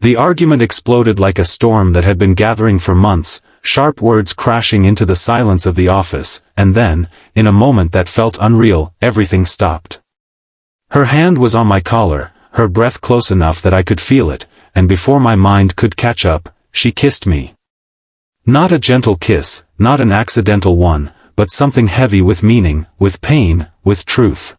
The argument exploded like a storm that had been gathering for months, sharp words crashing into the silence of the office, and then, in a moment that felt unreal, everything stopped. Her hand was on my collar, her breath close enough that I could feel it, and before my mind could catch up, she kissed me. Not a gentle kiss, not an accidental one, but something heavy with meaning, with pain, with truth.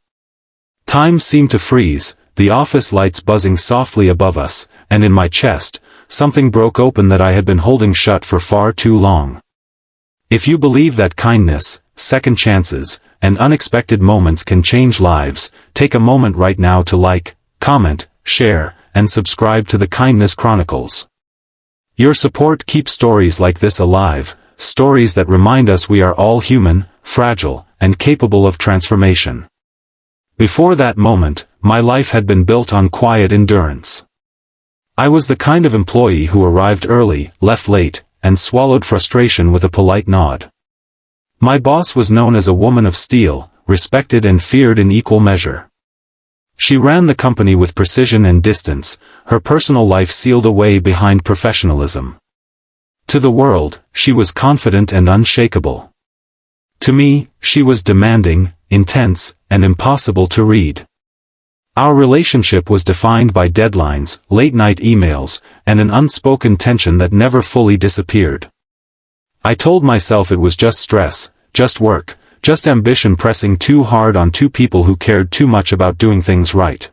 Time seemed to freeze, the office lights buzzing softly above us, and in my chest, something broke open that I had been holding shut for far too long. If you believe that kindness, second chances, and unexpected moments can change lives, take a moment right now to like, comment, share, and subscribe to the Kindness Chronicles. Your support keeps stories like this alive, stories that remind us we are all human, fragile, and capable of transformation. Before that moment, my life had been built on quiet endurance. I was the kind of employee who arrived early, left late, and swallowed frustration with a polite nod. My boss was known as a woman of steel, respected and feared in equal measure. She ran the company with precision and distance, her personal life sealed away behind professionalism. To the world, she was confident and unshakable. To me, she was demanding, intense, and impossible to read. Our relationship was defined by deadlines, late-night emails, and an unspoken tension that never fully disappeared. I told myself it was just stress, just work, just ambition pressing too hard on two people who cared too much about doing things right.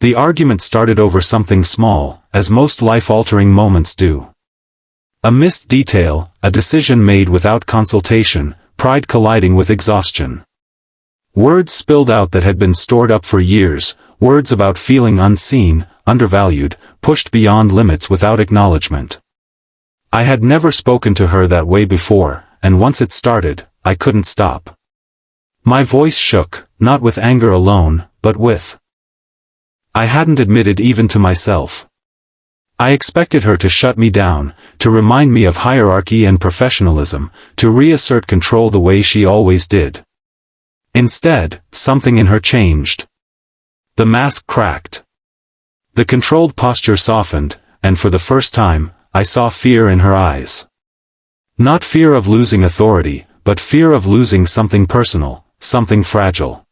The argument started over something small, as most life-altering moments do. A missed detail, a decision made without consultation, pride colliding with exhaustion. Words spilled out that had been stored up for years, words about feeling unseen, undervalued, pushed beyond limits without acknowledgement. I had never spoken to her that way before, and once it started, I couldn't stop. My voice shook, not with anger alone, but with. I hadn't admitted even to myself. I expected her to shut me down, to remind me of hierarchy and professionalism, to reassert control the way she always did. Instead, something in her changed. The mask cracked. The controlled posture softened, and for the first time, I saw fear in her eyes. Not fear of losing authority, but fear of losing something personal, something fragile.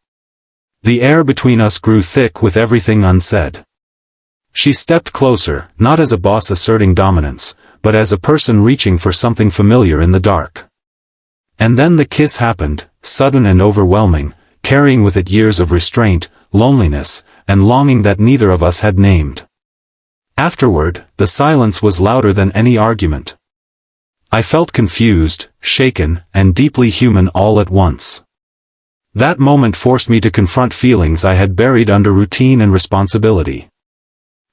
The air between us grew thick with everything unsaid. She stepped closer, not as a boss asserting dominance, but as a person reaching for something familiar in the dark. And then the kiss happened, sudden and overwhelming, carrying with it years of restraint, loneliness, and longing that neither of us had named. Afterward, the silence was louder than any argument. I felt confused, shaken, and deeply human all at once. That moment forced me to confront feelings I had buried under routine and responsibility.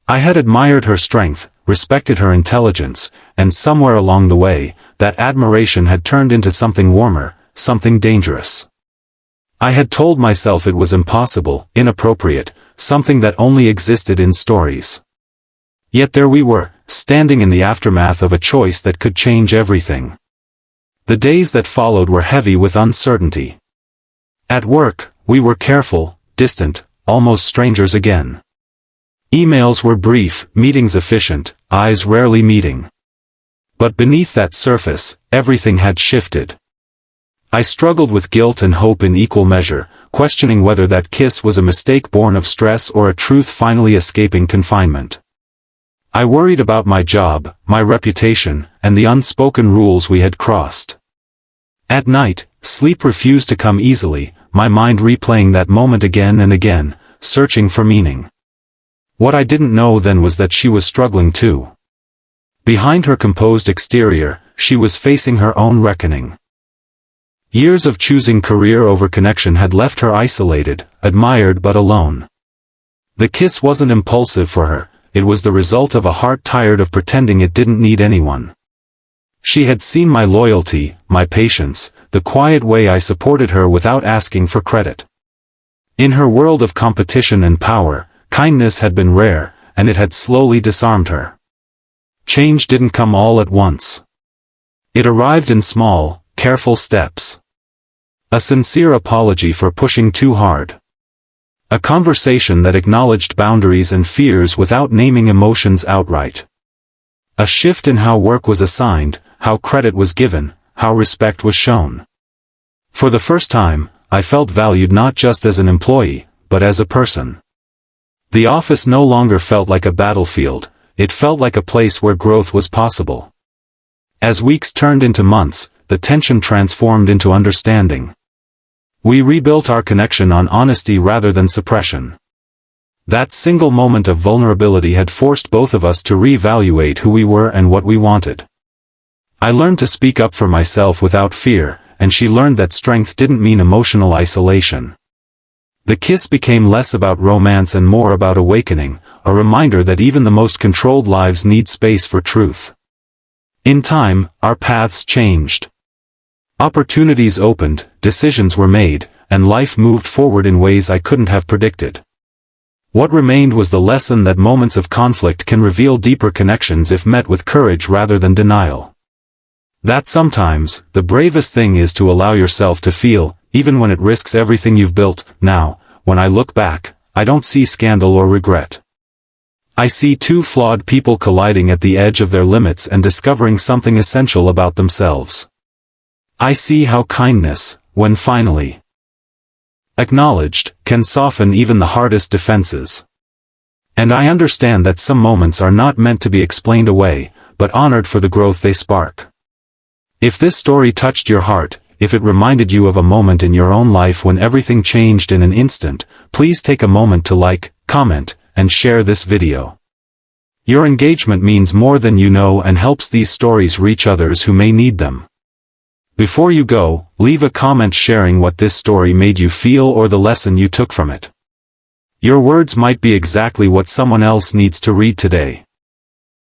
I had admired her strength, respected her intelligence, and somewhere along the way, that admiration had turned into something warmer, something dangerous. I had told myself it was impossible, inappropriate, something that only existed in stories. Yet there we were, standing in the aftermath of a choice that could change everything. The days that followed were heavy with uncertainty. At work, we were careful, distant, almost strangers again. Emails were brief, meetings efficient, eyes rarely meeting. But beneath that surface, everything had shifted. I struggled with guilt and hope in equal measure, questioning whether that kiss was a mistake born of stress or a truth finally escaping confinement. I worried about my job, my reputation, and the unspoken rules we had crossed. At night, sleep refused to come easily, my mind replaying that moment again and again, searching for meaning. What I didn't know then was that she was struggling too. Behind her composed exterior, she was facing her own reckoning. Years of choosing career over connection had left her isolated, admired but alone. The kiss wasn't impulsive for her. It was the result of a heart tired of pretending it didn't need anyone. She had seen my loyalty, my patience, the quiet way I supported her without asking for credit. In her world of competition and power, kindness had been rare, and it had slowly disarmed her. Change didn't come all at once. It arrived in small, careful steps. A sincere apology for pushing too hard. A conversation that acknowledged boundaries and fears without naming emotions outright. A shift in how work was assigned, how credit was given, how respect was shown. For the first time, I felt valued not just as an employee, but as a person. The office no longer felt like a battlefield, it felt like a place where growth was possible. As weeks turned into months, the tension transformed into understanding. We rebuilt our connection on honesty rather than suppression. That single moment of vulnerability had forced both of us to reevaluate who we were and what we wanted. I learned to speak up for myself without fear, and she learned that strength didn't mean emotional isolation. The kiss became less about romance and more about awakening, a reminder that even the most controlled lives need space for truth. In time, our paths changed. Opportunities opened, decisions were made, and life moved forward in ways I couldn't have predicted. What remained was the lesson that moments of conflict can reveal deeper connections if met with courage rather than denial. That sometimes, the bravest thing is to allow yourself to feel, even when it risks everything you've built. Now, when I look back, I don't see scandal or regret. I see two flawed people colliding at the edge of their limits and discovering something essential about themselves. I see how kindness, when finally acknowledged, can soften even the hardest defenses. And I understand that some moments are not meant to be explained away, but honored for the growth they spark. If this story touched your heart, if it reminded you of a moment in your own life when everything changed in an instant, please take a moment to like, comment, and share this video. Your engagement means more than you know and helps these stories reach others who may need them. Before you go, leave a comment sharing what this story made you feel or the lesson you took from it. Your words might be exactly what someone else needs to read today.